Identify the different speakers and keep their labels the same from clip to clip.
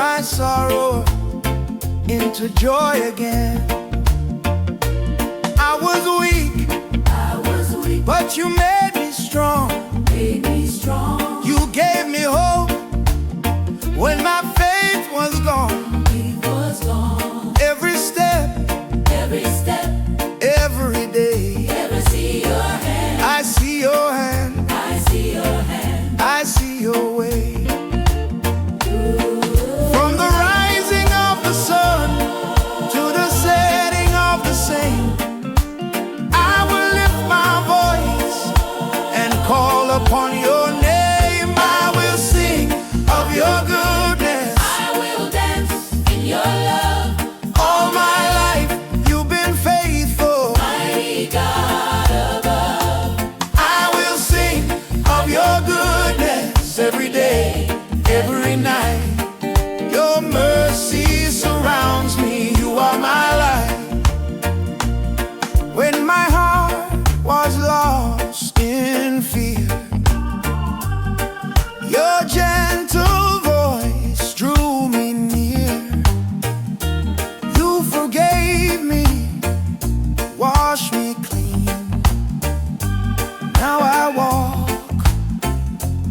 Speaker 1: my sorrow into joy again. I was weak, but you made me strong. You gave me hope when my faith was gone. Every step, every day, I see your hand, I see your way. From the rising of the sun to the setting of the same, I will lift my voice and call upon your name. I will sing of your goodness,
Speaker 2: I will dance in your love.
Speaker 1: all my life you've been faithful.
Speaker 2: Mighty God above,
Speaker 1: I will sing of your goodness every day, every night. Your mercy surrounds me, you are my light. When my heart was lost in fear, your gentle voice drew me near. You forgave me, washed me clean. Now I walk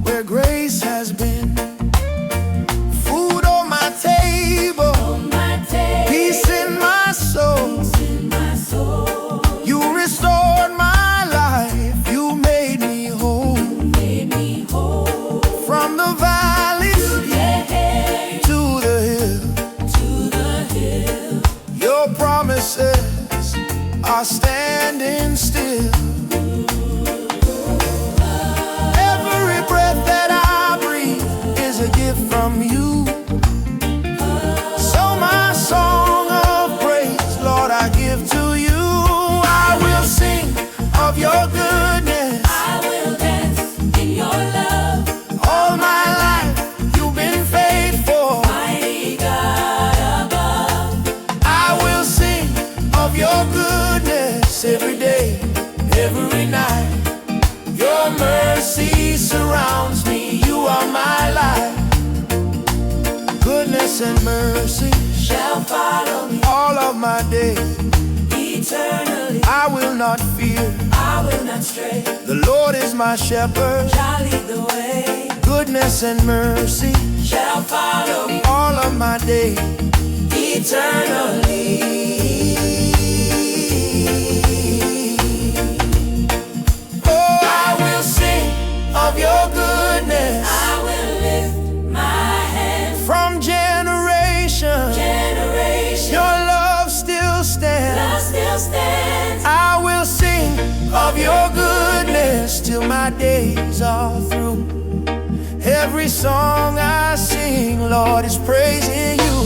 Speaker 1: where grace has been. Food on my table,
Speaker 2: on my table,
Speaker 1: peace in my soul.
Speaker 2: in my soul.
Speaker 1: You restored my life, you made me whole.
Speaker 2: Made me whole.
Speaker 1: From the valley
Speaker 2: Yeah,
Speaker 1: to the hill,
Speaker 2: to the hill.
Speaker 1: your promises are standing still. Every breath that I breathe is a gift from you. So my song of praise, Lord, I give to you. I will sing of your goodness.
Speaker 2: I will dance in your love.
Speaker 1: All my life you've been faithful.
Speaker 2: Mighty God above,
Speaker 1: I will sing of your goodness every day, every night. Your mercy surrounds me, you are my life. Goodness and mercy
Speaker 2: shall follow me
Speaker 1: all of my days.
Speaker 2: eternally.
Speaker 1: I will not fear,
Speaker 2: I will not stray.
Speaker 1: the Lord is my shepherd.
Speaker 2: Shall lead the way.
Speaker 1: Goodness and mercy
Speaker 2: Shall follow me
Speaker 1: all of my days.
Speaker 2: eternally.
Speaker 1: Oh, I will sing of your goodness
Speaker 2: I will lift my hand.
Speaker 1: from generation.
Speaker 2: Generation,
Speaker 1: Your love still stands.
Speaker 2: love still stands.
Speaker 1: I will sing of your goodness till my days are through. Every song I sing, Lord, is praising you.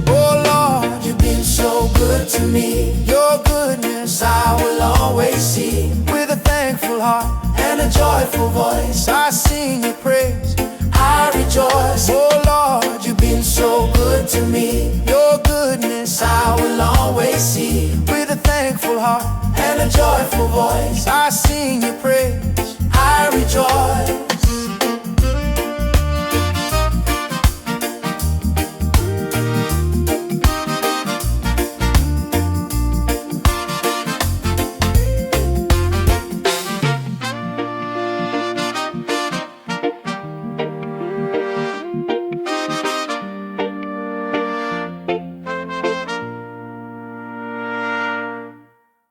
Speaker 1: Oh Lord, you've been so good to me. Your goodness I will always see. With a thankful heart and a joyful voice, I sing your praise, I rejoice. Oh Lord, you've been so good to me. Your goodness I will always see. With a thankful heart and a joyful voice, I sing your praise, I rejoice.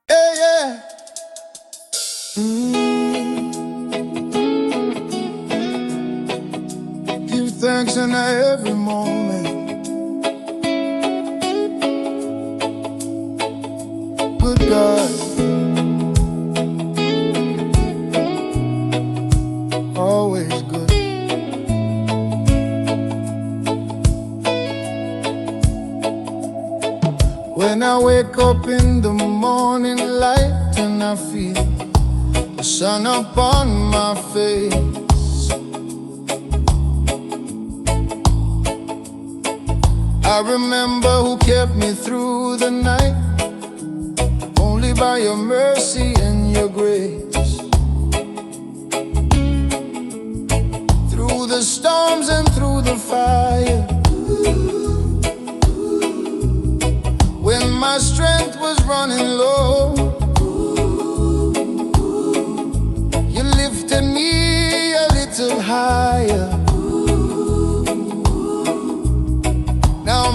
Speaker 1: Yeah, yeah. Give thanks in every moment. Good God, always good. When I wake up in the morning light and I feel the sun upon my face, I remember who kept me through the night, only by your mercy and your grace. Through the storms and through the fire,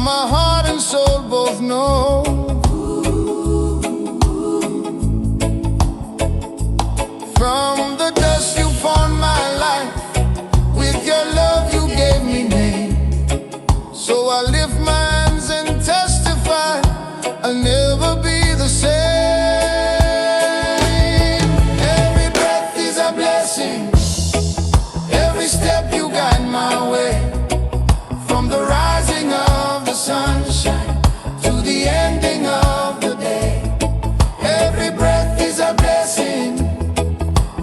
Speaker 1: my heart and soul both know. From the dust you formed my life, with your love you gave me name. So I lift my hands and testify, I'll never be the same. Every breath is a blessing, every step you guide my way. From the rising of the sunshine to the ending of the day. Every breath is a blessing,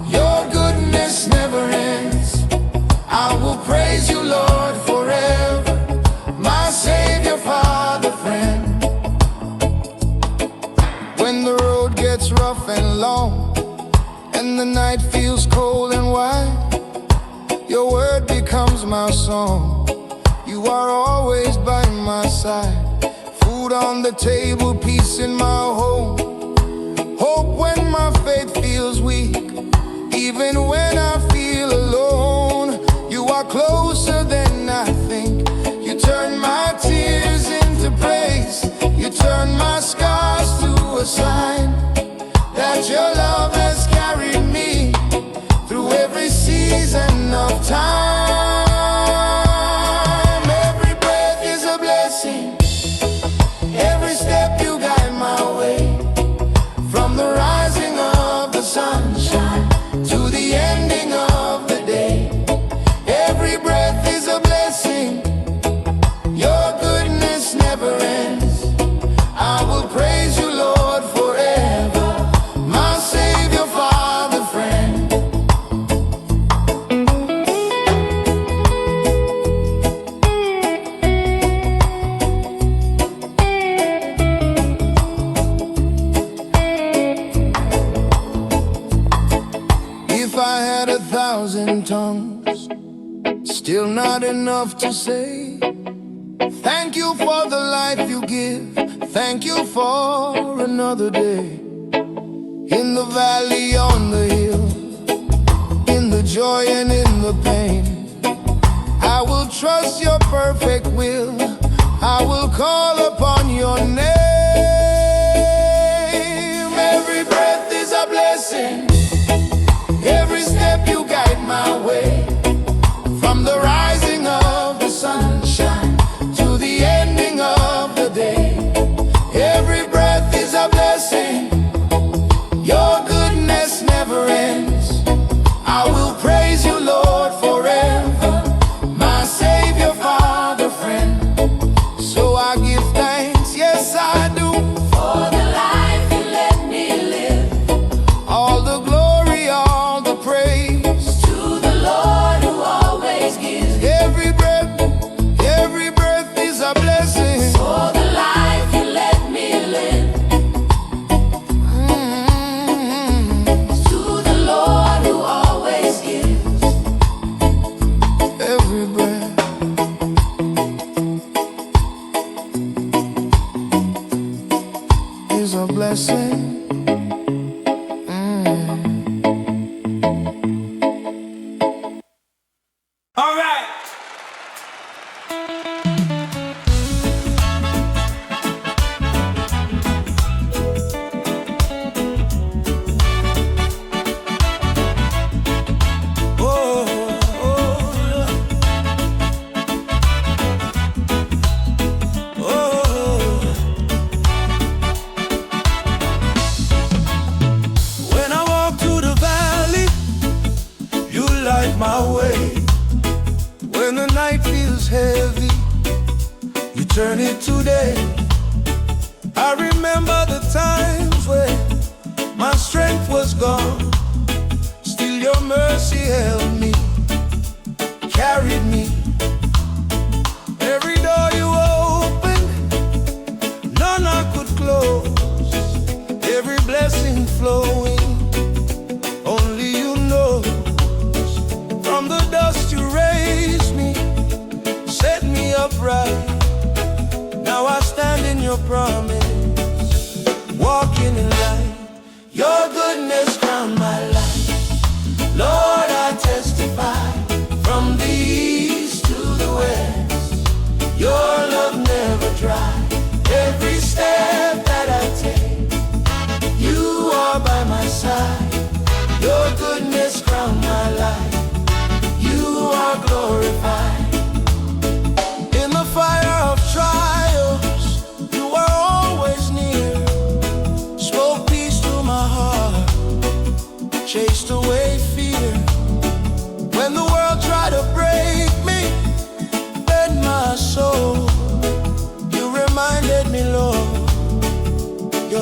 Speaker 1: your goodness never ends. I will praise you, Lord, forever, my Savior, Father, friend. When the road gets rough and long, and the night feels cold and wide, your word becomes my song. You are always by my side. Food on the table, peace in my home, hope when my faith feels weak. Even when I feel alone, you are closer than I think. You turn my tears into praise, you turn my scars to a sign that your love has carried me through every season of time. Every breath is a blessing, every step you guide my way. From the rising of the sunshine to the ending of the day. Every breath is a blessing, your goodness never ends. I will praise you, Lord, forever, my Savior, Father, friend. If I had 1,000 tongues, still not enough to say thank you for the life you give. Thank you for another day. In the valley, on the hill, in the joy and in the pain, I will trust your perfect will. I will call upon your name. Every breath is a blessing, every step you guide my way. From the rising of the sunshine to the ending of the day. Every breath is a blessing, your goodness never ends. I will praise you, Lord, forever, my Savior, Father, friend. So I give thanks, yes I do,
Speaker 2: For the life you let me live,
Speaker 1: all the glory, all the praise
Speaker 2: to the Lord who always gives.
Speaker 1: every breath is a blessing.
Speaker 2: For the life you let me live, to the Lord who always gives.
Speaker 1: Every breath is a blessing.
Speaker 3: All right.
Speaker 1: When I walk through the valley, you light my way. When the night feels heavy, you turn it to day. I remember the times when my strength was gone, still your mercy held me, carried me. Every door you opened, none I could close. Every blessing flowing, only you know. From the dust you raised me, set me upright. Now I stand in your promise, walking in light. Your goodness crowned my life. Lord, I testify, from the east to the west, your love never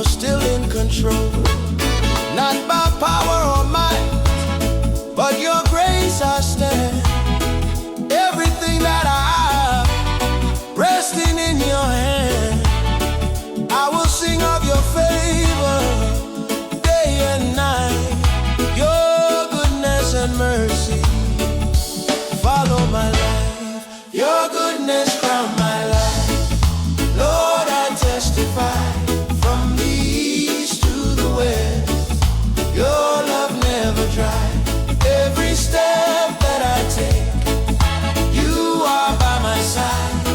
Speaker 1: you're still in control. Not by power or might, but your grace I stand. Everything that I have, resting in your hand. I will sing of your favor day and night. Your goodness and mercy follow my life. Your goodness crown my life. Lord, I testify from the east to the west. Your love never dries. Every step that I take, you are by my side.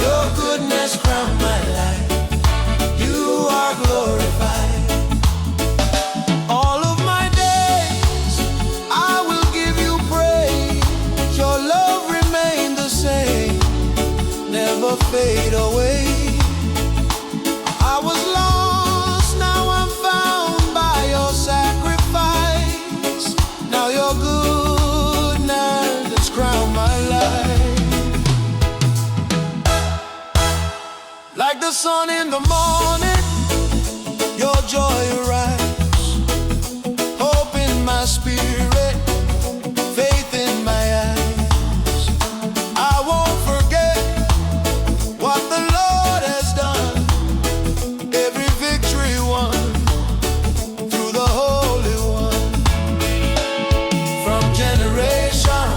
Speaker 1: Your goodness crown my life. You are glorified. All of my days I will give you praise. Your love remained the same, never fade away. I was lost, now I'm found by your sacrifice. Now your goodness has crowned my life. Like the sun in the morning, your joy arrives. Hope in my spirit, faith in my eyes. I won't forget what the Lord has done. Every victory won through the Holy One. From generation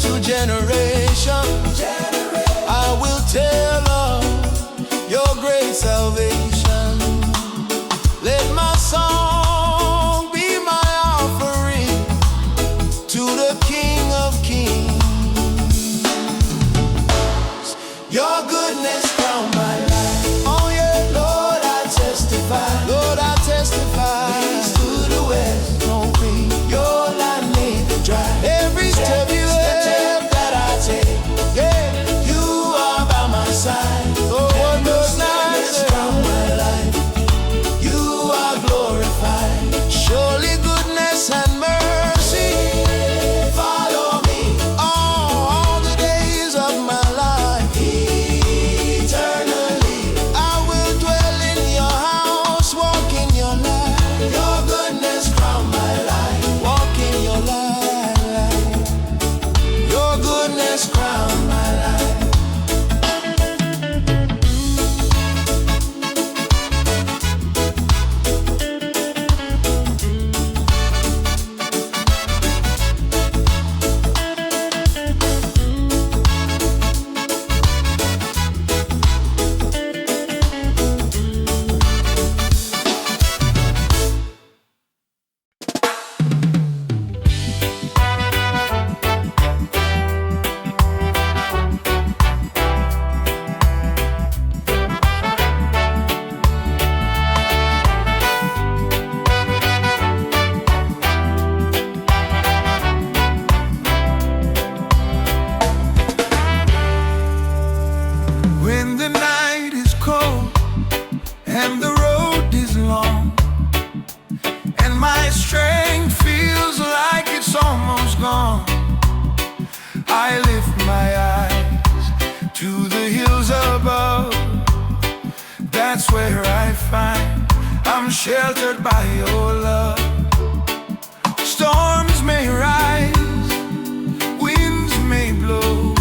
Speaker 1: to generation, I will tell of your great salvation. Let my song be my offering to the King of Kings. Your goodness crown my life. Oh yeah, Lord, I testify. Lord, I testify. East to the west, no green. Your line made the dry. Every step that I take, yeah, you are by my side. Oh, what goodness crown my life. You are glorified. Surely goodness and mercy follow me all the days of my life. Eternally I will dwell in your house, walk in your light. Your goodness crown my life. Walk in your light. Your goodness crown my life. When the night is cold and the road is long, and my strength feels like it's almost gone, I lift my eyes to the hills above. That's where I find I'm sheltered by your love. Storms may rise, winds may blow,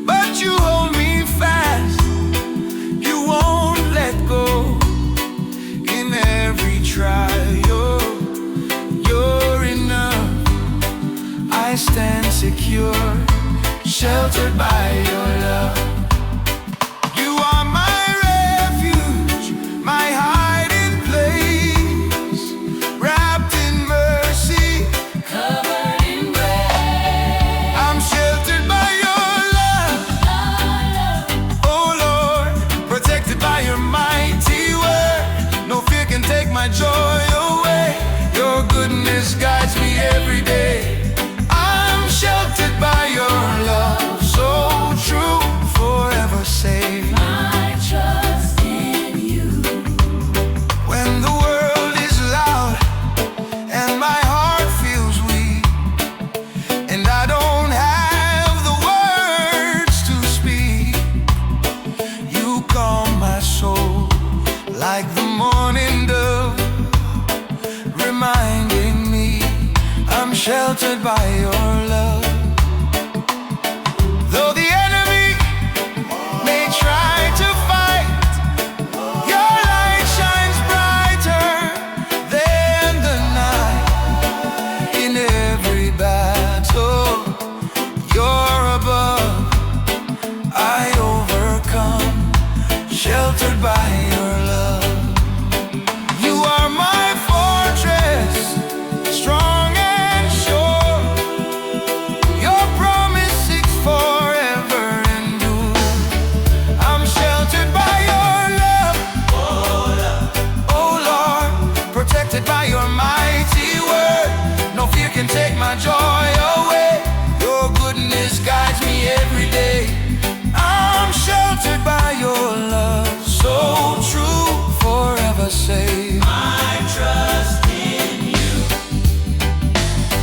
Speaker 1: but you hold me fast. You won't let go. In every trial, you're enough. I stand secure, sheltered by your love. You are my refuge, my hiding place, wrapped in mercy,
Speaker 2: Covered in grace.
Speaker 1: I'm sheltered by your love. Oh Lord, protected by your mighty word. No fear can take my joy away. Your goodness guides me every day. I'm sheltered by your love, so true. sheltered by your love. Though the enemy may try to fight, your light shines brighter than the night. In every battle, you're above. I overcome, sheltered by your love. You are my fortress, strong and sure. Your promise sticks forever endure. I'm sheltered by your love, oh Lord, protected by your mighty word. No fear can take my joy away. Your goodness guides me every day. I'm sheltered by your love, so true, forever safe. I trust in you.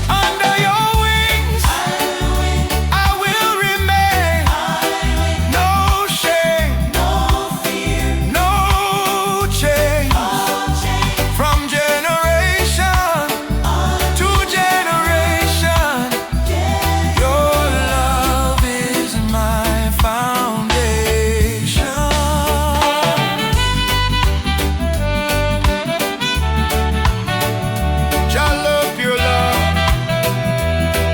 Speaker 1: Under your wings, I will remain. No shame, no fear, no change. From generation to generation, your love is my foundation. Jah love, pure love,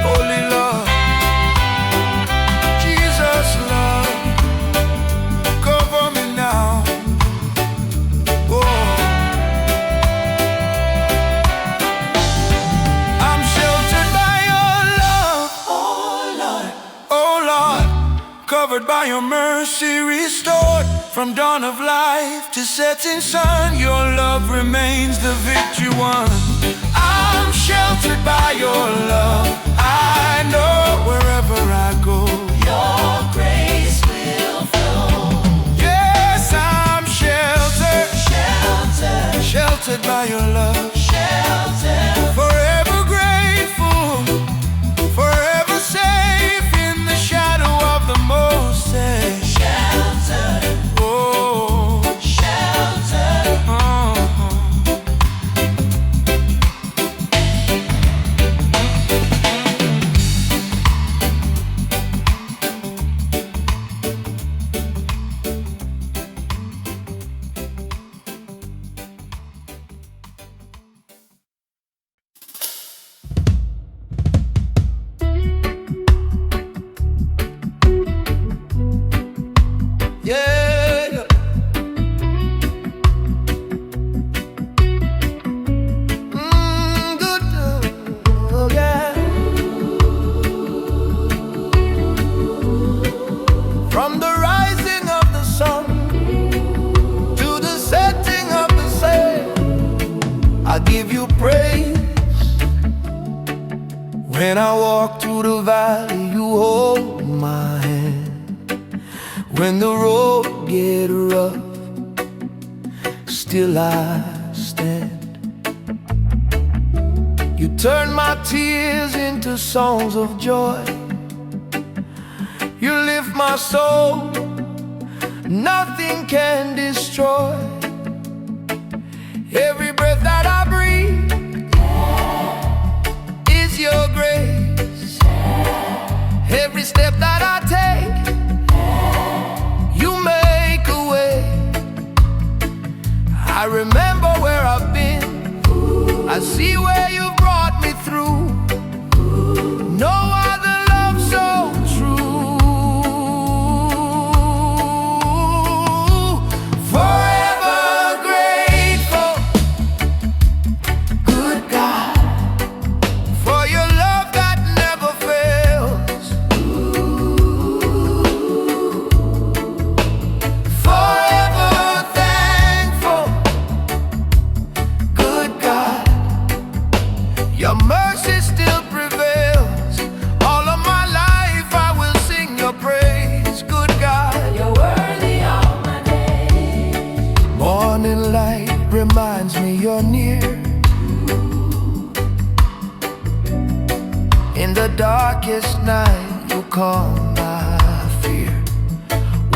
Speaker 1: holy love, Jesus love, cover me now. Oh, I'm sheltered by your love, oh Lord, covered by your mercy, restored from dawn of life to setting sun. Your love remains the victory won. I'm sheltered by your love. I know wherever I go, your grace will flow. Yes, I'm sheltered, sheltered by your love. Forever grateful, forever safe in the shadow of the Most High. Oh, yeah. Good, oh, yeah. From the rising of the sun to the setting of the sun, I give you praise. When I walk through the valley, you hold my hand. When the road get rough, still I stand. You turn my tears into songs of joy. You lift my soul, nothing can destroy. Every breath that I breathe is your grace. Every step that I take, you make a way. I remember where I've been, I see where you brought me through. No other love so true. Forever grateful, good God, for your love that never fails. Forever thankful, good God, your mercy still prevails. All of my life I will sing your praise, good God.
Speaker 2: You're worthy all my days.
Speaker 1: Morning light reminds me you're near. In the darkest night, you calm my fear.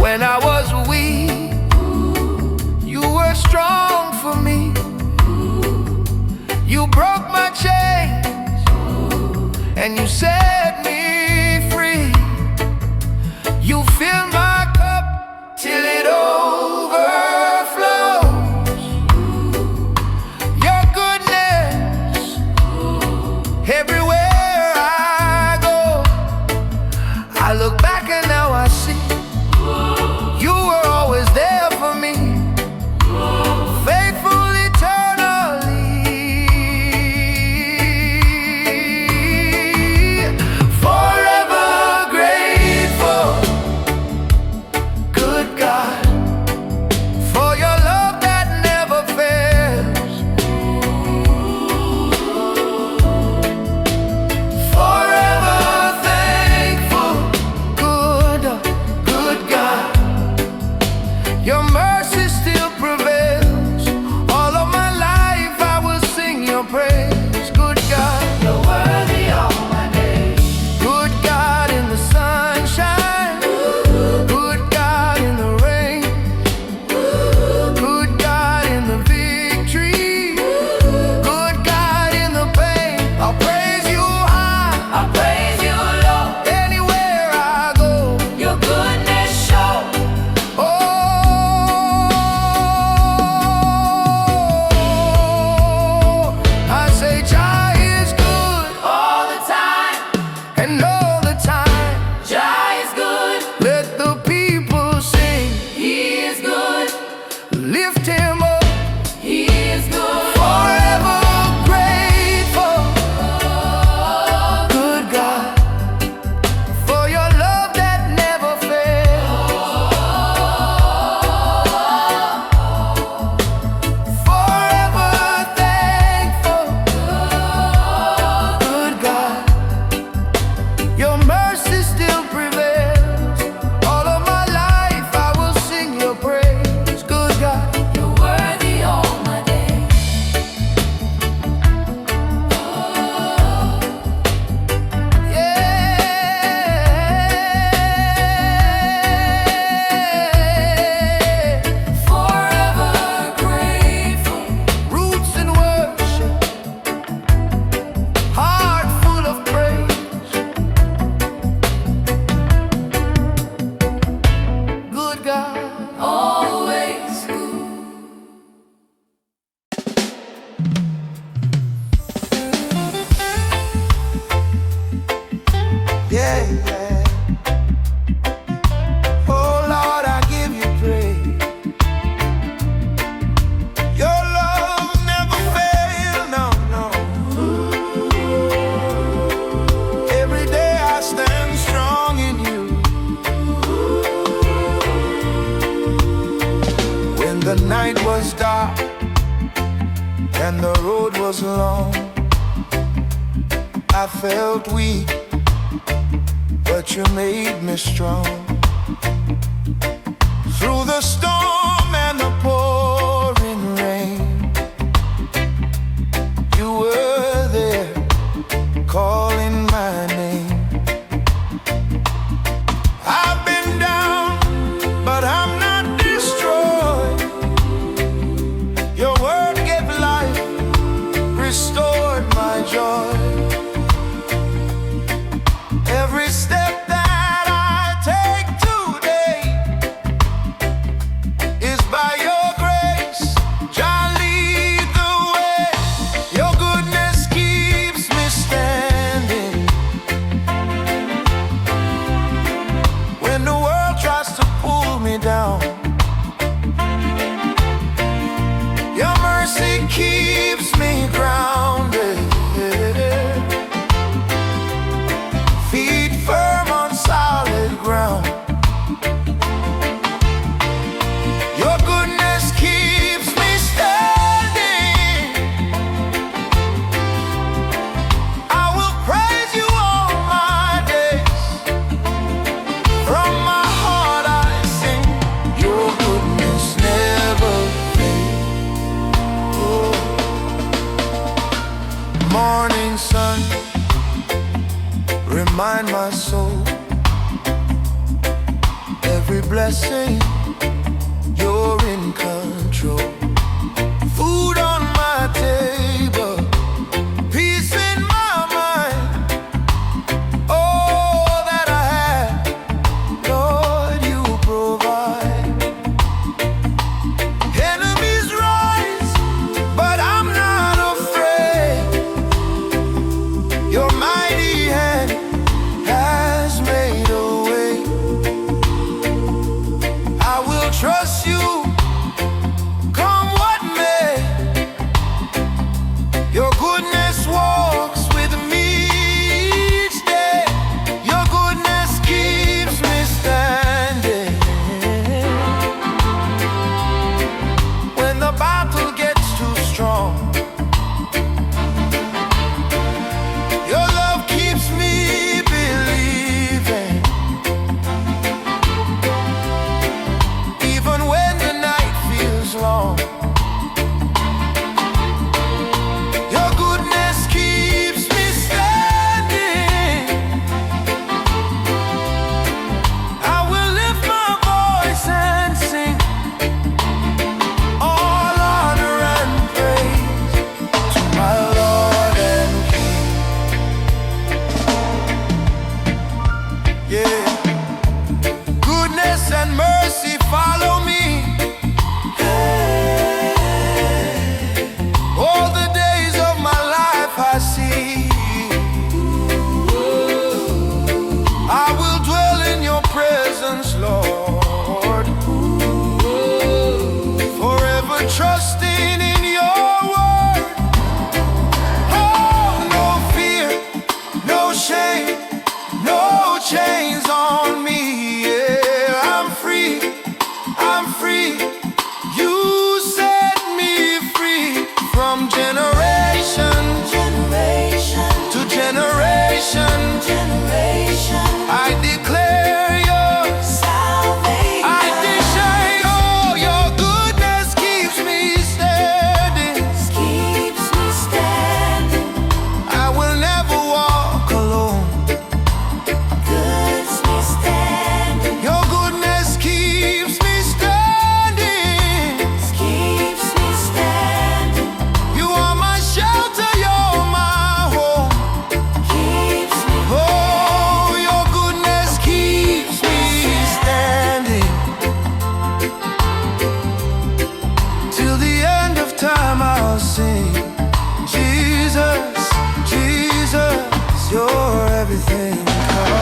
Speaker 1: When I was weak, you were strong for me. You broke my chains and you set me free. You fill my cup till it overflows. Your goodness everywhere I go. I look back and now I see you were always there for me, faithful eternally. Forever grateful, good God, for your love that never fails. Forever thankful, good God, your mercy still prevails. All of my life I will sing your praise. Good God, you're worthy all my days. Good God in the sunshine, good God in the rain, good God in the victory, good God in the pain. I'll praise you high,
Speaker 2: I'll praise you, Lord.
Speaker 1: anywhere I go.
Speaker 2: Your goodness show.
Speaker 1: Oh, I say Jah is good
Speaker 2: All the time,
Speaker 1: and all the time.
Speaker 2: Jah is good.
Speaker 1: Let the people sing,
Speaker 2: He is good.
Speaker 1: lift him up.
Speaker 2: He is good.
Speaker 1: Forever grateful, good God, for your love that never fails. Forever thankful, good God, your mercy still prevails. All of my life I will sing your praise. Good God,
Speaker 2: You're worthy all my days.
Speaker 1: yeah.
Speaker 2: Forever grateful.
Speaker 1: Roots in worship, heart full of praise. Good God,
Speaker 2: Always good.
Speaker 1: yeah, yeah. Oh Lord, I give you praise. Your love never fails, no, no. Every day I stand strong in you. When the night was dark and the road was long, I felt weak, but you made me strong. Through the storm and the pouring rain, you were there calling my name. I've been down, but I'm not destroyed. Your word gave life, restored my joy. Every step that I take today is by your grace. Jah lead the way. Your goodness keeps me standing. When the world tries to pull me down, your mercy keeps me grounded. Feet firm on solid ground. Your goodness keeps me standing. I will praise you all my days. From my heart I sing. Your goodness never fails. Oh. Morning sun, remind my soul, every blessing, you're in control. Food on my table, peace in my mind, trust you, come what may. Your goodness walks with me each day. Your goodness keeps me standing. When the battle gets too strong, your love keeps me believing. Even when the night feels long, your goodness keeps me standing. I will lift my voice and sing all honor and praise to my Lord and King. Yeah. Goodness and mercy follow me all the days of my life. I see I will dwell in your presence, Lord, forever trusting in your word. Oh, no fear, no shame, no chains on me. Yeah, I'm free, I'm free. You set me free from generation to generation. I declare your salvation. I declare, oh, your goodness keeps me standing. I will never walk alone. Your goodness keeps me standing. You are my shelter, you're my home. Oh, your goodness keeps me standing. Till the end of time I'll sing, Jesus, Jesus, you're everything kind.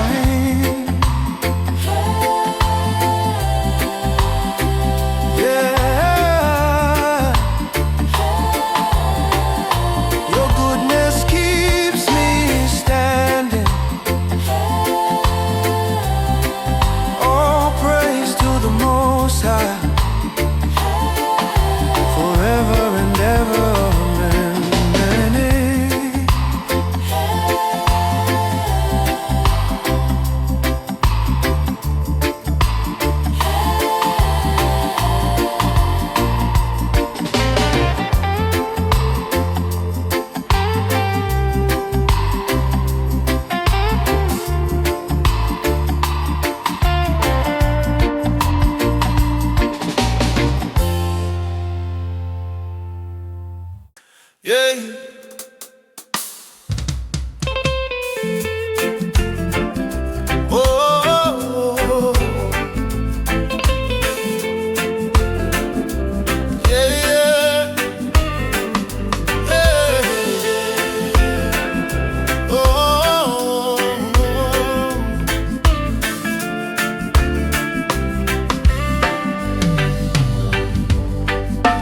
Speaker 1: Yeah, your goodness keeps me standing. All praise to the Most High, forever and ever. Amen. Yeah. Oh, yeah, yeah. Oh,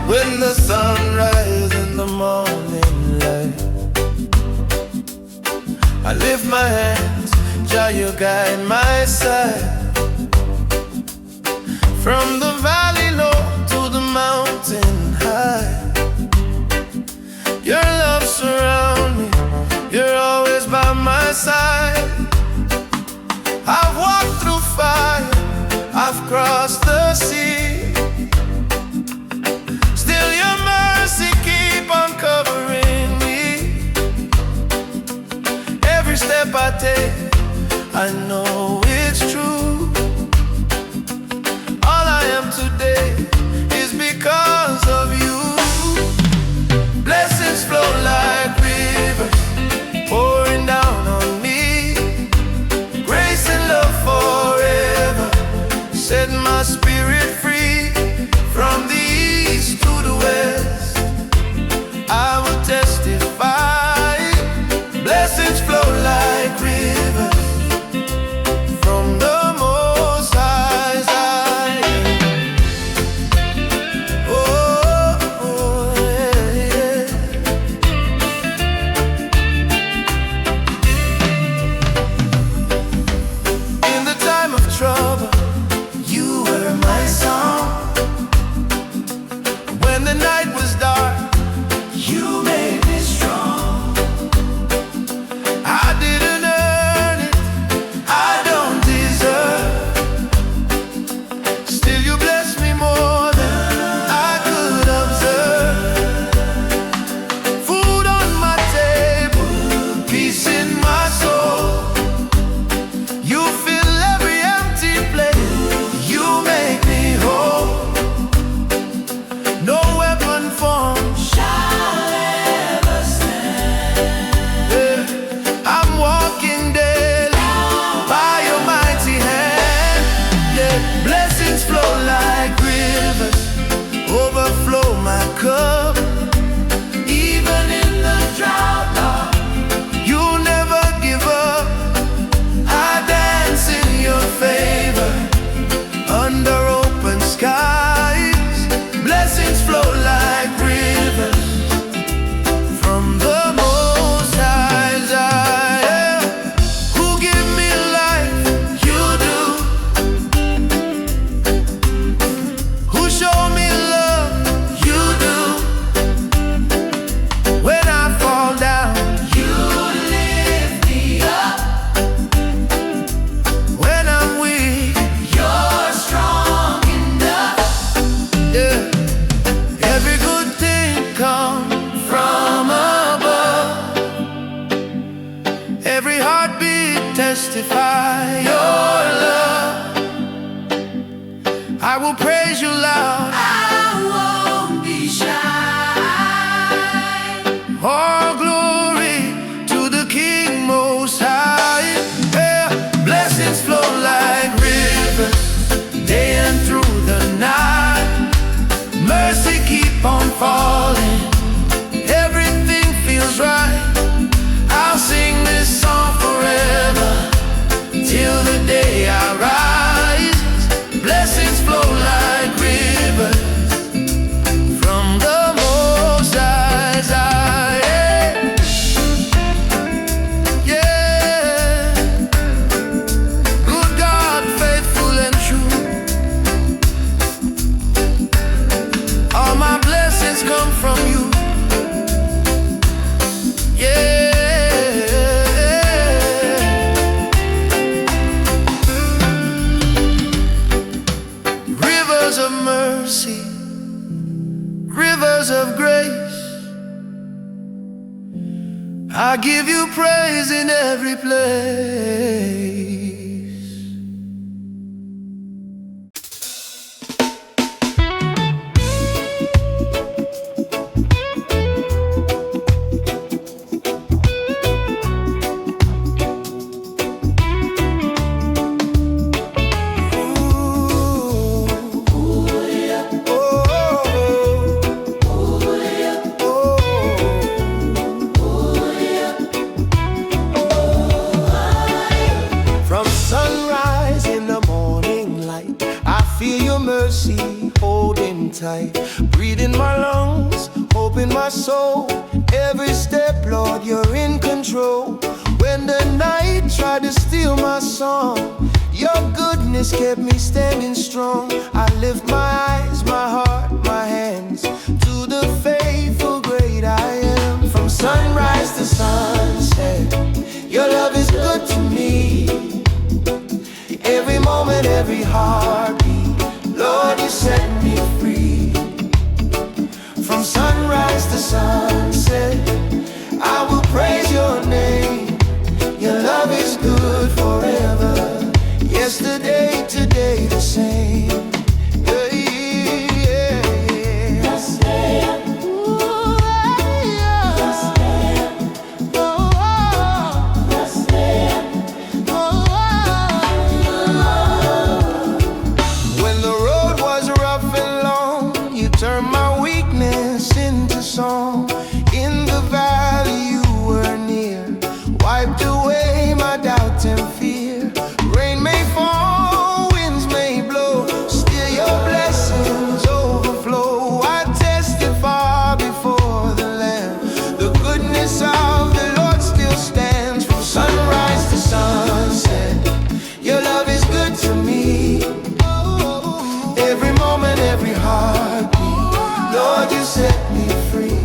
Speaker 1: when the sun rises in the morning light, I lift my hands, Jah, you guide my side. From the valley low to the mountain high, your love surround me, you're always by my side. I've walked through fire, I've crossed the sea, still your mercy keep on covering me. Every step I take, I know it's true. All I am today is because of you. Blessings flow like rivers, pouring down on me. Grace and love forever, set my spirit free. From the east to the west, I will testify. Blessings flow like rivers from the Most High Zion. I will praise you loud.
Speaker 2: I won't be shy.
Speaker 1: All glory to the King Most High. Yeah. Blessings flow like rivers, day and through the night. Mercy keep on falling, everything feels right. I'll sing this song forever, till the day I rise. Blessings flow like rivers from the Most High. Yeah. Good God, faithful and true. All my blessings come from you. Yeah. Rivers of mercy, rivers of grace, I give you praise in every place. Mercy holding tight, breathing my lungs, hope in my soul. Every step, Lord, you're in control. When the night tried to steal my song, your goodness kept me standing strong. I lift my eyes, my heart, my hands to the faithful great I am. From sunrise to sunset, your love is good to me. Every moment, every heartbeat, Lord, you set me free. From sunrise to sunset, I will praise your name. Your love is good forever. Yesterday, today, the same. Yeah, yeah, yeah. Ooh, yeah. Oh, oh, when the road was rough and long, you turned my weakness into song. In the valley you were near, wiped away my doubt and fear. Rain may fall, winds may blow, still your blessings overflow. I testify before the Lamb, the goodness of the Lord still stands. From sunrise to sunset, your love is good to me. Every moment, every heartbeat, Lord, you set me free.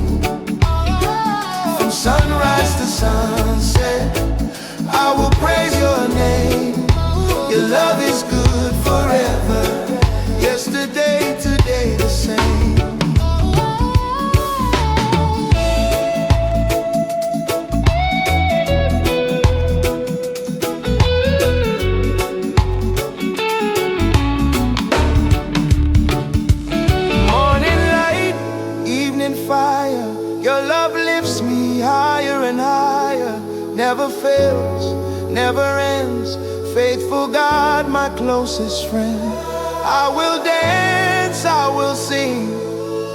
Speaker 1: From sunrise to sunset, I will praise your name. Your love is good forever. Yesterday, today, the same. Morning light, evening fire, your love lifts me higher and higher. Never fails, never ends. Faithful God, my closest friend. I will dance, I will sing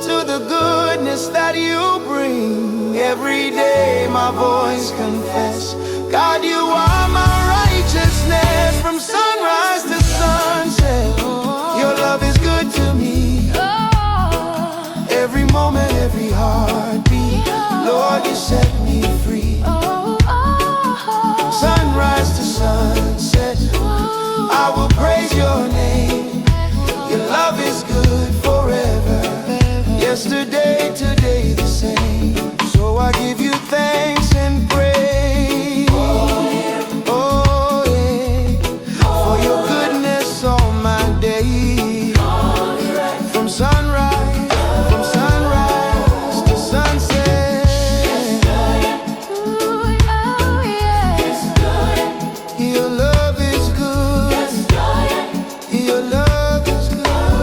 Speaker 1: to the goodness that you bring. Every day my voice confess, God, you are my righteousness. From sunrise to sunset, your love is good to me. Every moment, every heartbeat, Lord, you set me free. Sunrise to sunset, I will praise your name. Your love is good forever. Yesterday, today, the same. So I give you thanks and praise. Oh, yeah. For your goodness all my days. From sunrise to sunset. Your love is good. Your love is good.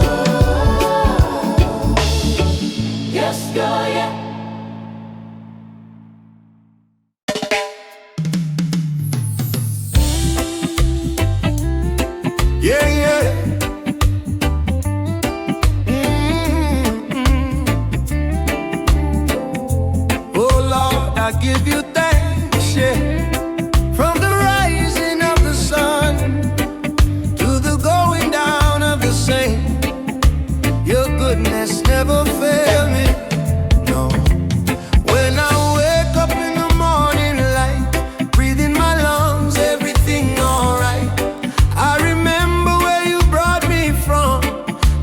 Speaker 1: give you thanks, yeah. From the rising of the sun to the going down of the same, your goodness never failed me, no. When I wake up in the morning light, breathing my lungs, everything alright. I remember where you brought me from,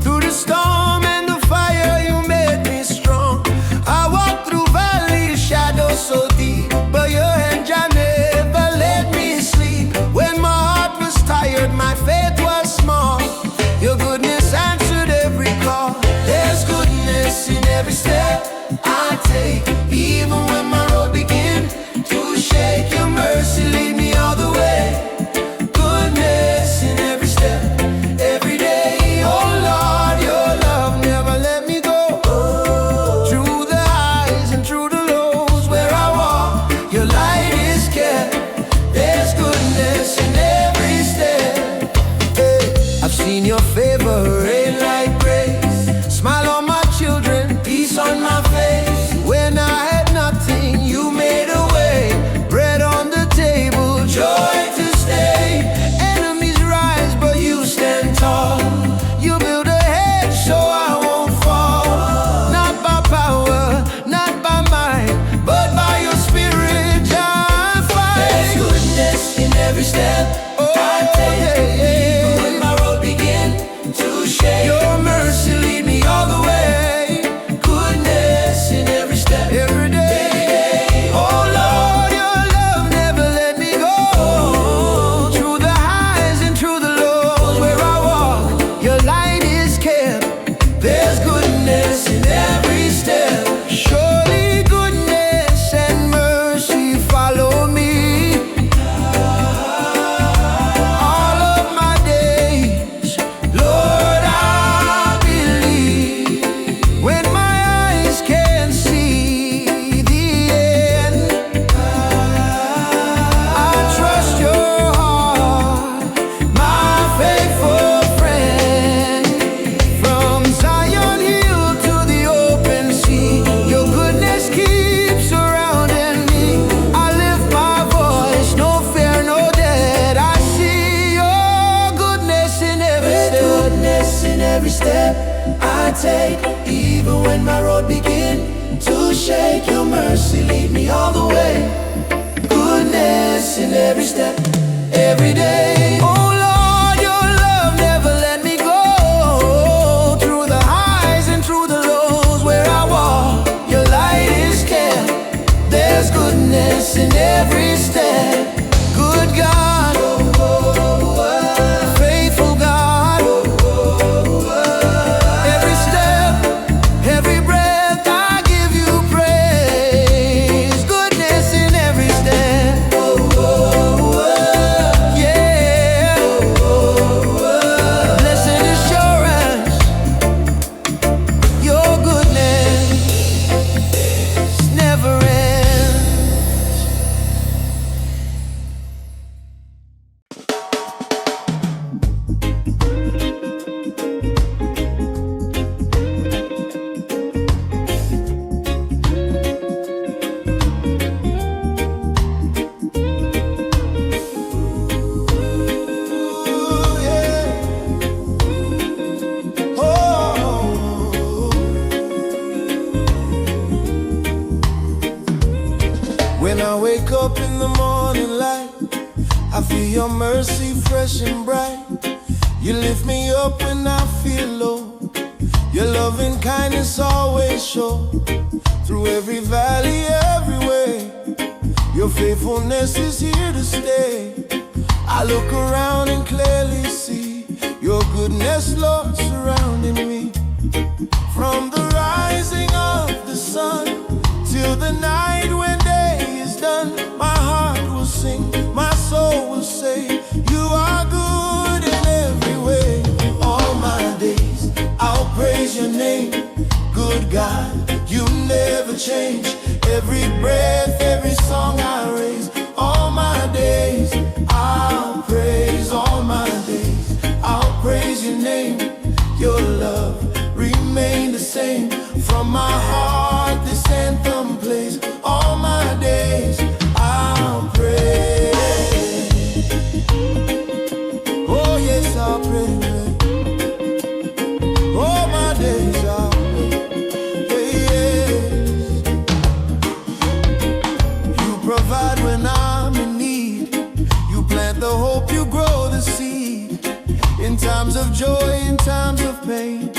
Speaker 1: through the storm and the fire you made me strong. I walked through valleys, shadows so deep, but your hand never let me sleep. When my heart was tired, my faith was small, your goodness answered every call. There's goodness in every step I take, even when my road begin to shake. Your mercy lead me all the way. Goodness in every step, every day. Oh Lord, your love never let me go. Through the highs and through the lows, where I walk, your light is kept. There's goodness in every step. Hey, I've seen your favor rain like grace, smile on my children, peace on my face. When I had nothing, you made a way, bread on the table, joy to stay. Enemies rise, but you stand tall. You build a hedge so I won't fall. Not by power, not by might, but by your spirit I fight. There's goodness in every step I take, even when my road begin to shake. Your mercy lead me all the way. Goodness in every step, every day. Oh Lord, your love never let me go. Through the highs and through the lows, where I walk, your light is kept. There's goodness in every step. Surely goodness and mercy follow me all of my days. Lord, I believe when my eyes can't see the end. I trust your heart, my faithful friend. From Zion Hill to the open sea, your goodness keeps surrounding me. I lift my voice, no fear, no debt. I see your goodness in every step. Goodness in every step I take, even when my road begin to shake. Your mercy lead me all the way. Goodness in every step, every day. Oh Lord, your love never let me go. Through the highs and through the lows, where I walk, your light is kept. There's goodness in every step. Good God, faithful God, every step, every breath I give you praise. Goodness in every step, yeah. Blessed assurance, your goodness never ends. Ooh, yeah. Oh. When I wake up in the morning light, I feel your mercy fresh and bright. You lift me up when I feel low. Your loving kindness always show. Through every valley, every way, your faithfulness is here to stay. I look around and clearly see your goodness, Lord, surrounding me. From the rising of the sun till the night when day is done, my heart will sing, my soul will say, you are good in every way. All my days I'll praise your name. Good God, you never change. Every breath, every song I raise. All my days I'll praise. All my days I'll praise your name. Your love remain the same. From my heart this anthem plays. All my days of joy, in times of pain.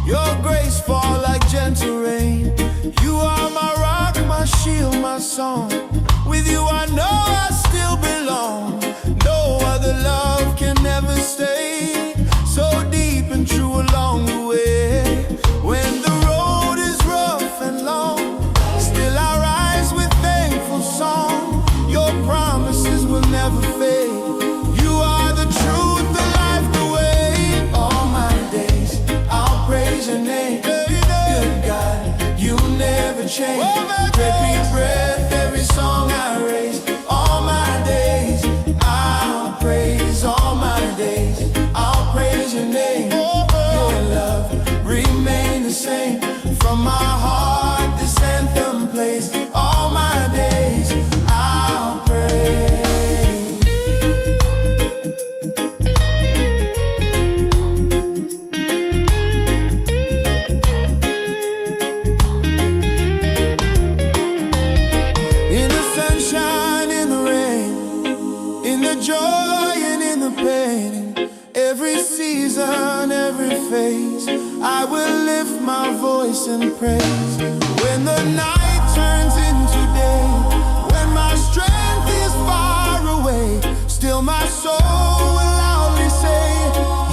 Speaker 1: Your grace fall like gentle rain. You are my rock, my shield, my song. With you I know I still belong. No other love can never stay so deep and true along the way. When the road is rough and long, still I rise with thankful song. Your promises will never fade. You are the truth, the life, the way. All my days I'll praise your name. Good God, you never change. Every breath, every song I raise. All my days I'll praise. All my days I'll praise your name. Your love remain the same. From my heart this anthem plays. All my days I'll praise. In the sunshine, in the rain, in the joy and in the pain, every season, every phase, I will lift my voice and praise. When the night turns into day, when my strength is far away, still my soul will loudly say,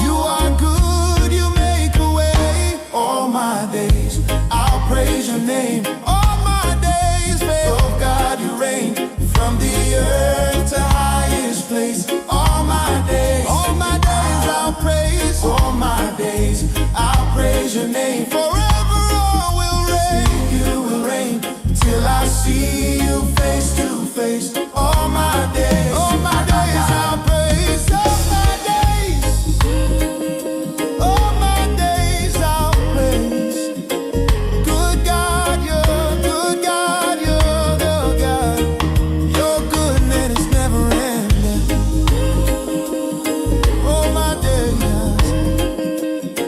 Speaker 1: you are good, you make a way. All my days I'll praise your name. All my days, faith of God you reign. From the earth to highest place. All my days I'll praise. All my days I'll praise your name. Forever I will reign. You will reign till I see you face to face. All my days I'll praise. All my days, all my days I'll praise. Good God, you're good God, you're the God. Your goodness never ending. All my days,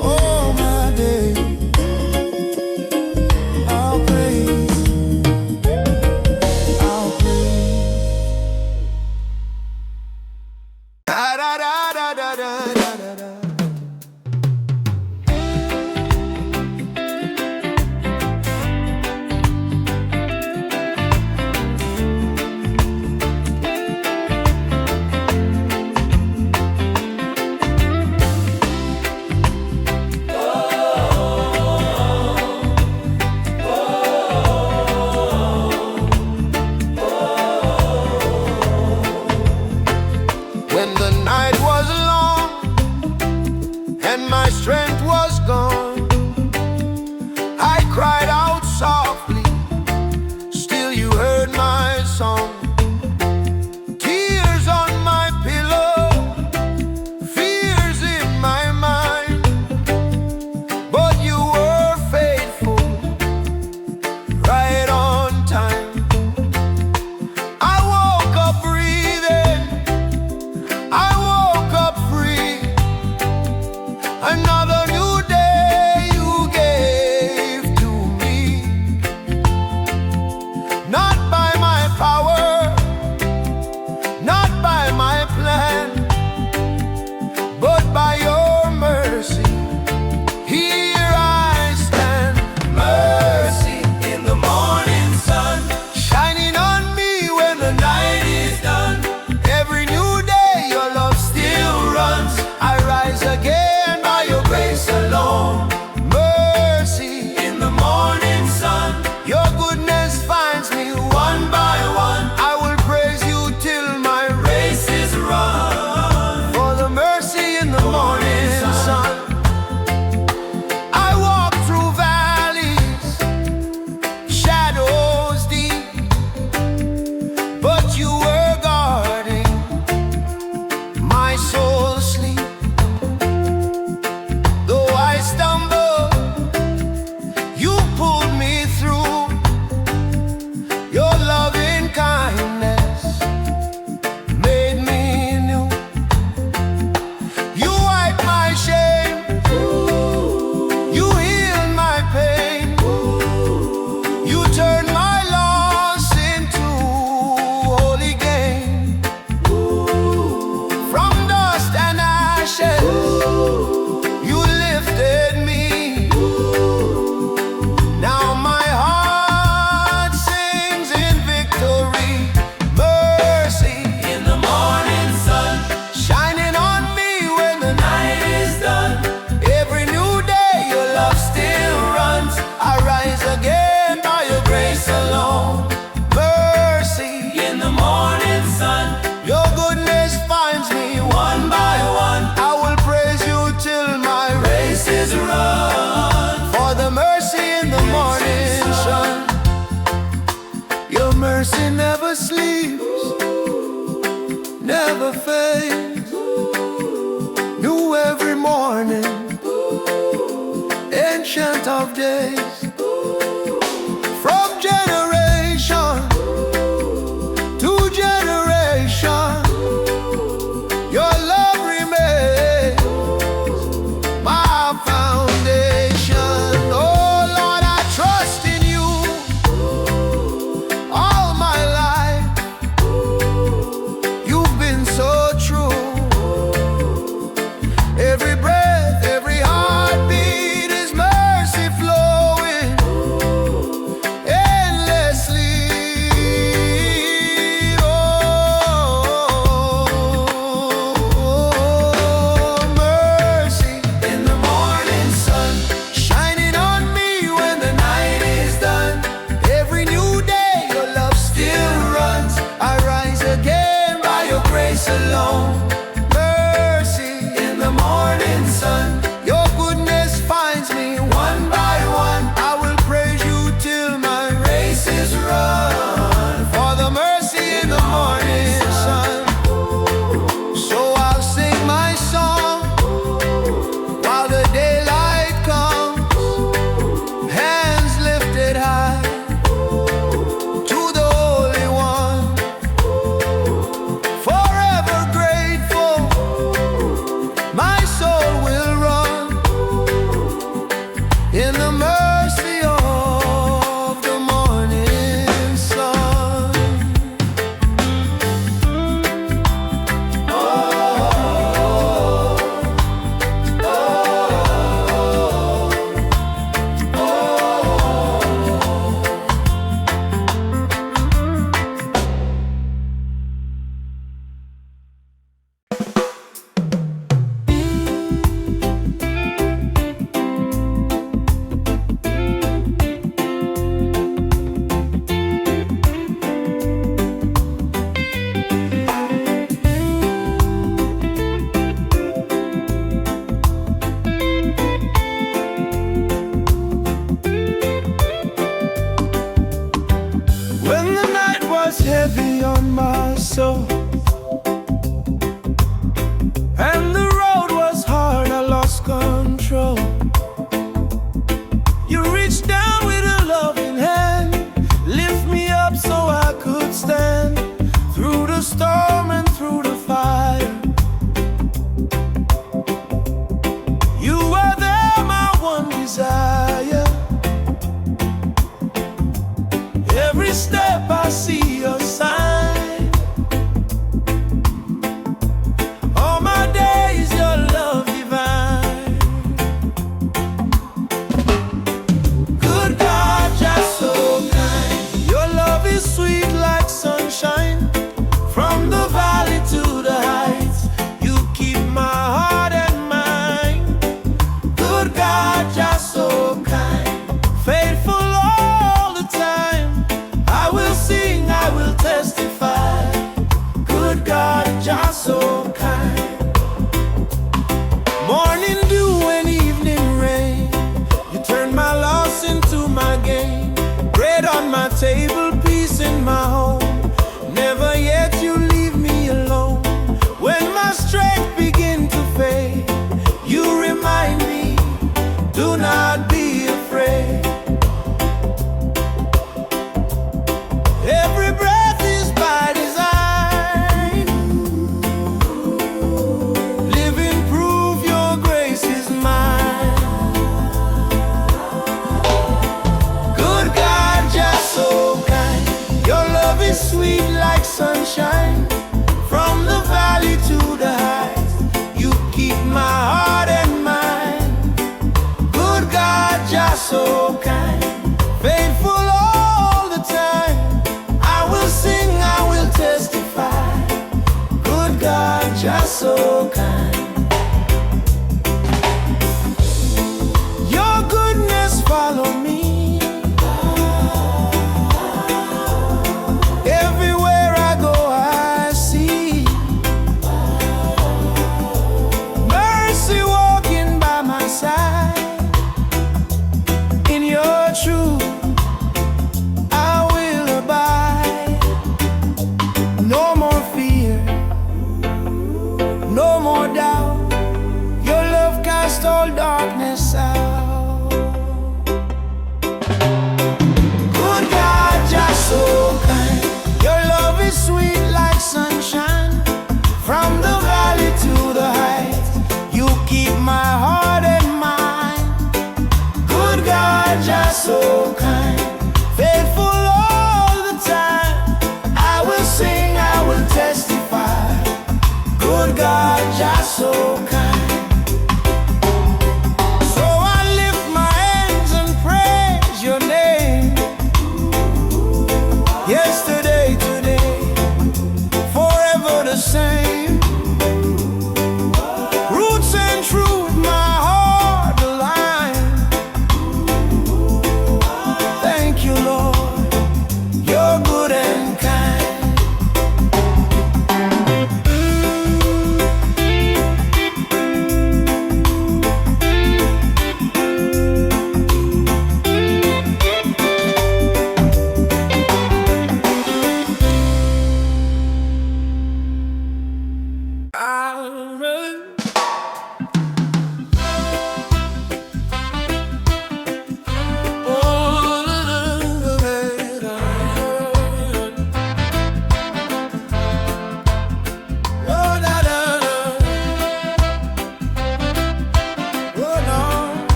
Speaker 1: all my days I'll praise. races run. For the mercy in the morning sun. Your mercy never sleeps, never fades. New every morning, ancient of days. From generation to generation, your love remains my foundation. Oh Lord, I trust in you all my life. You've been so true. Every breath, every heartbeat is mercy flowing endlessly. Oh, mercy in the morning sun, shining on me when the night is done. Every new day, your love still runs. I rise again by your grace alone. Mercy in the morning sun, your goodness finds me one by one. I will praise you till my race is run. For the mercy in the morning sun. So I'll sing my song while the daylight comes, hands lifted high to the Holy One. Forever grateful, my soul will run in the mercy of the morning sun. When the night was heavy on my soul and the road was hard, I lost control. You reached down with a loving hand, lift me up so I could stand through the storm and through the fire. You were there, my one desire. Every step I see your sign. All my days your love divine. Good God, just so kind. Your love is sweet like sunshine. From the valley to the heights, you keep my heart and mind. Good God, just so kind. Faithful all the time. I will sing, I will testify. Good God, just so kind. Morning dew and evening rain, you turn my loss into my gain. Bread on my table, peace in my home. Never yet you leave me alone. When my strength begin to fade, you remind me, do not be afraid. Every breath is by design. Living proof your grace is mine. Good God, just so kind. Your love is sweet like sunshine. From the valley to the heights, you keep my heart and mind. Good God, just so kind. Faithful all the time. I will sing, I will testify. Good God, just so kind. Your goodness follow me. Everywhere I go, I see mercy walking by my side. truth I will abide. No more fear, no more doubt. Your love casts all darkness out. Good God, just so kind. Your love is sweet like sunshine. From the valley to the heights, you keep my heart and mind. Good God, just so kind, faithful all the time. I will sing, I will testify. Good God, just so kind. So I lift my hands and praise your name. Yesterday, today, forever the same. Roots and truth, my heart aligned. Thank you, Lord, you're good and kind.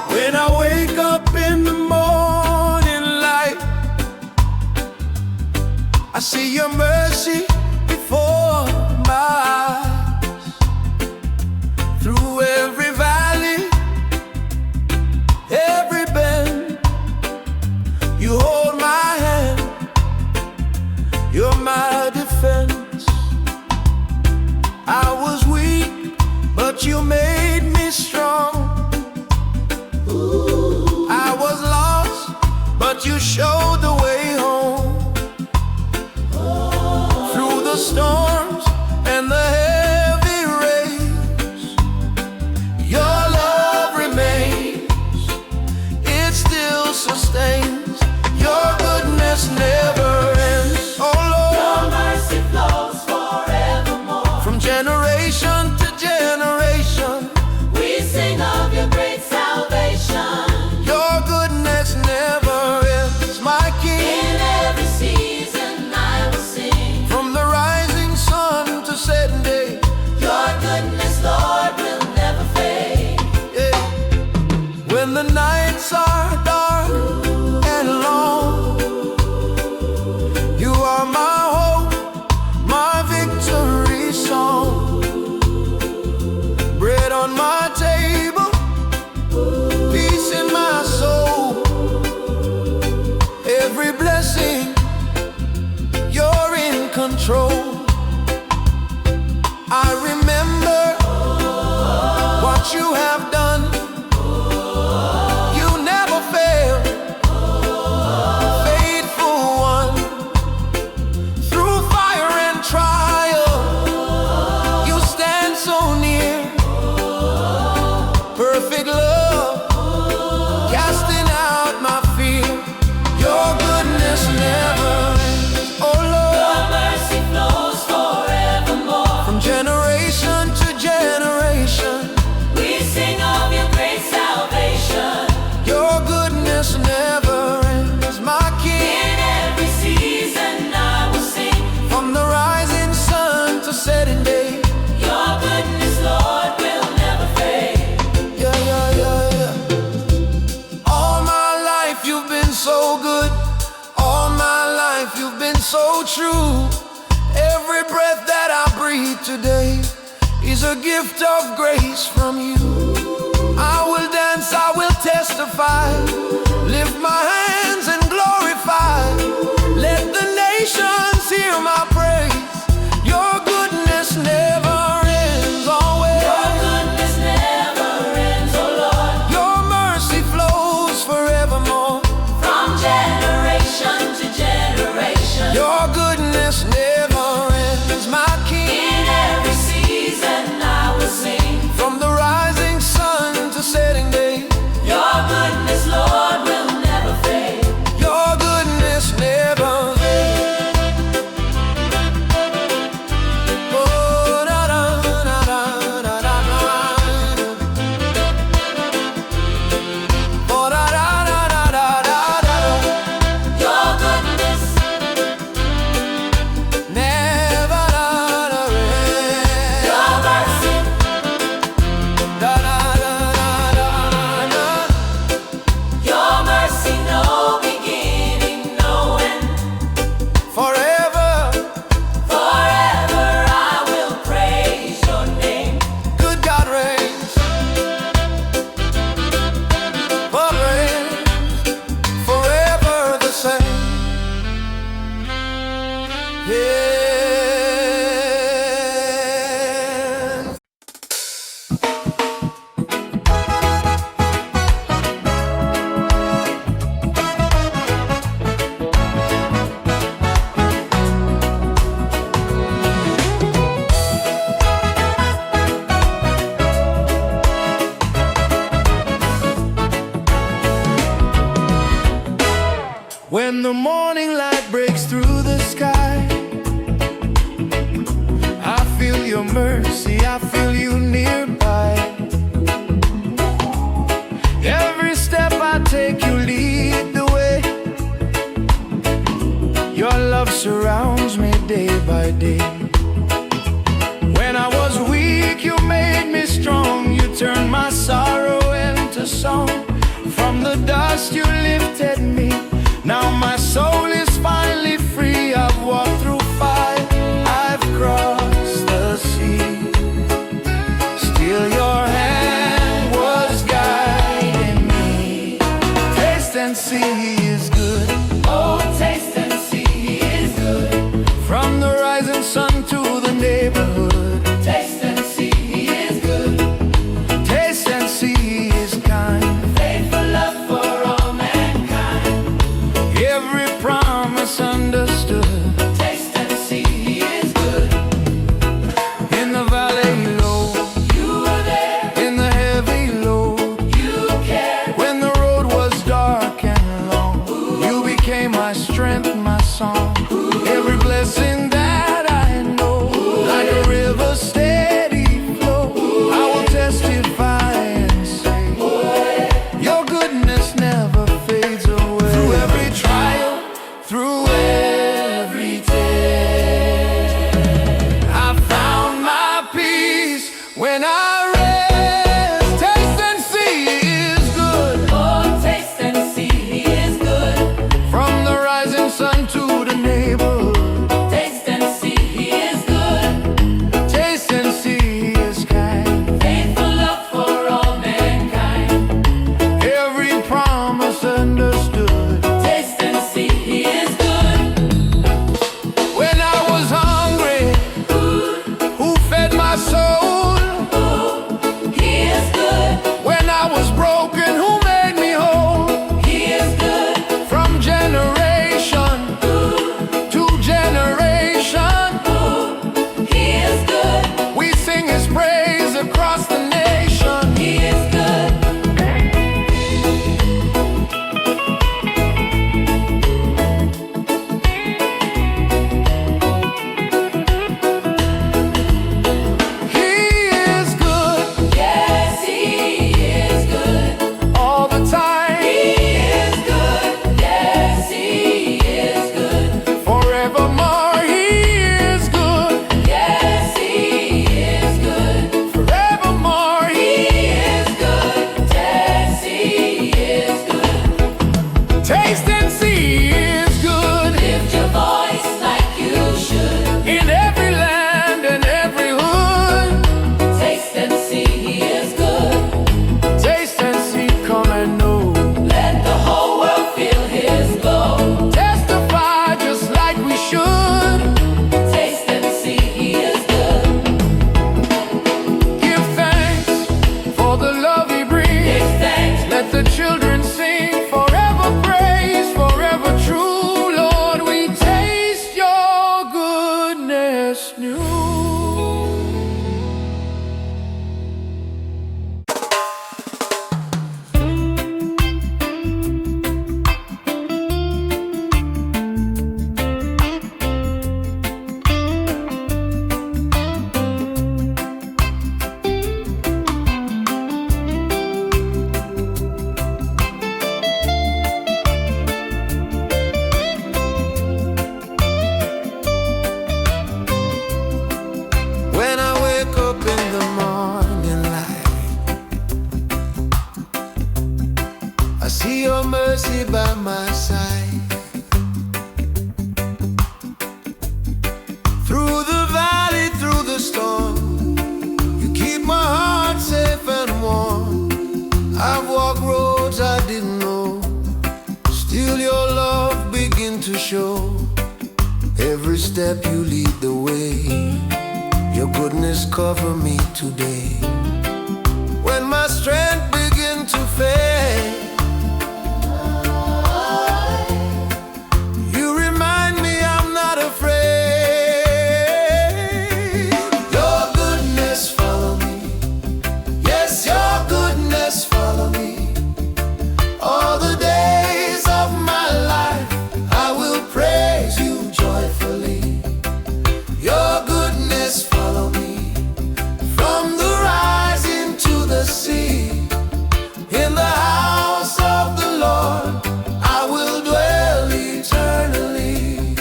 Speaker 1: When I wake up in the morning light, I see your mercy before my eyes. Through every valley, every bend, you hold my hand. You're my defense. I was weak, but you made me strong. I was lost, but you showed the way home. Through the storms and the heavy rains, your love remains. It still sustains. Your goodness never ends. Oh Lord,
Speaker 2: Your mercy flows forevermore.
Speaker 1: from generation to generation,
Speaker 2: We sing of your great salvation.
Speaker 1: your goodness never ends. My King,
Speaker 2: In every season I will sing.
Speaker 1: from the rising sun to setting day,
Speaker 2: Your goodness, Lord, will never fade.
Speaker 1: yeah. When the nights are dark and long, you are my hope, my victory song. Bread on my table, peace in my soul. Every blessing, you're in control. I remember what you have done. You never fail, faithful one. Through fire and trial, you stand so near. Perfect love, casting out my fear. Your goodness never ends. Oh Lord,
Speaker 2: Your mercy flows forevermore.
Speaker 1: from generation to generation,
Speaker 2: We sing of your great salvation.
Speaker 1: your goodness never ends. My King,
Speaker 2: In every season I will sing.
Speaker 1: from the rising sun to setting day,
Speaker 2: Your goodness, Lord, will never fade.
Speaker 1: yeah, yeah, yeah, yeah. All my life you've been so good. All my life you've been so true. Every breath that I breathe today is a gift of grace from you. I will dance, I will testify, lift my hands and glorify. Let the nations hear my praise. Your goodness never ends, always.
Speaker 2: Your goodness never ends, oh Lord.
Speaker 1: Your mercy flows forevermore.
Speaker 2: From generation to generation.
Speaker 1: Your goodness never ends, my King.
Speaker 2: In every
Speaker 1: past you lifted me. Now my soul is finally free. I've walked through fire, I've crossed the sea. Still your hand was guiding me. Taste and see He is good.
Speaker 2: Oh, taste and see He is good.
Speaker 1: From the rising sun to the neighborhood.
Speaker 2: Taste and see He is good.
Speaker 1: Taste and see He is kind.
Speaker 2: Faithful love for all mankind.
Speaker 1: Every promise understood.
Speaker 2: Taste and see He is good.
Speaker 1: In the valley low,
Speaker 2: You were there,
Speaker 1: in the heavy load,
Speaker 2: you cared.
Speaker 1: when the road was dark and long, you became my strength, my song. Every blessing that I know, like a river steady flow, I will testify and say, your goodness never fades away. Through every trial, through every day, I found my peace when I rest. Taste and see He is good.
Speaker 2: Oh, taste and see He is good.
Speaker 1: From the rising sun to the neighborhood.
Speaker 2: Taste and see He is good.
Speaker 1: Taste and see He is kind.
Speaker 2: Faithful love for all mankind.
Speaker 1: Every promise understood.
Speaker 2: Taste and see He is good.
Speaker 1: When I was hungry, who fed my soul?
Speaker 2: He is good.
Speaker 1: When I was broken, who made me whole?
Speaker 2: He is good.
Speaker 1: From generation to generation,
Speaker 2: He is good.
Speaker 1: we sing His praise across the nation.
Speaker 2: He is good.
Speaker 1: He is good
Speaker 2: Yes, He is good.
Speaker 1: all the time.
Speaker 2: He is good. Yes, He is good.
Speaker 1: Forevermore, He is good.
Speaker 2: Yes, He is good.
Speaker 1: Forevermore, He
Speaker 2: He is good. Yes, He is good.
Speaker 1: taste and see He is good.
Speaker 2: Lift your voice like you should.
Speaker 1: In every land and every hood.
Speaker 2: Taste and see He is good.
Speaker 1: Taste and see, come and know.
Speaker 2: Let the whole world feel His glow.
Speaker 1: Testify just like we should.
Speaker 2: Taste and see He is good.
Speaker 1: Give thanks for the love He brings.
Speaker 2: Give thanks.
Speaker 1: Let the children sing forever praise, forever true. Lord, we taste your goodness new. When I wake up in the morning light, I see your mercy by my side. Through the valley, through the storm, you keep my heart safe and warm. I've walked roads I didn't know, still your love begin to show. Every step you lead the way, your goodness cover me today. When my strength begin to fade, you remind me I'm not afraid. Your goodness follow me. Yes, your goodness follow me. All the days of my life, I will praise you joyfully. Your goodness follow me. From the rising to the sea, in the house of the Lord, I will dwell eternally.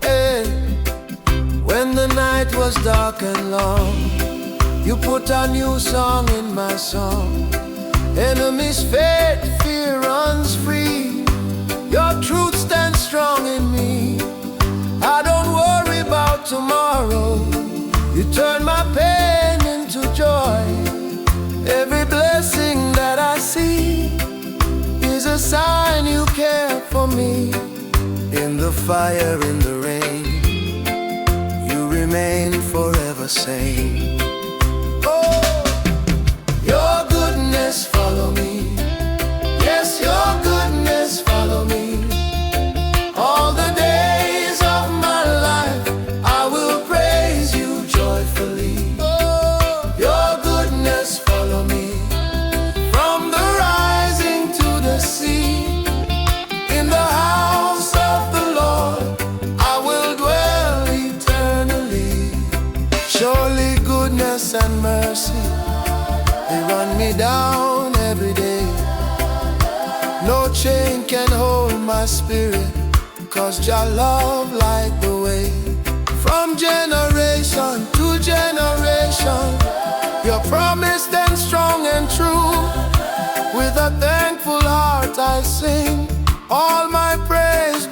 Speaker 1: And when the night was dark and long, you put a new song in my song. Enemies fade, fear runs free. Your truth stands strong in me. I don't worry about tomorrow. You turn my pain into joy. Every blessing that I see is a sign you care for me. In the fire, in the rain, you remain forever sane. Oh, your goodness follow me. Yes, your goodness follow me. All the days of my life I will praise you joyfully. Oh, your goodness follow me. From the rising to the sea, in the house of the Lord I will dwell eternally. Surely goodness and mercy, they run me down every day. No chain can hold my spirit, 'cause your love light the way. From generation to generation, your promise stands strong and true. With a thankful heart I sing, all my praise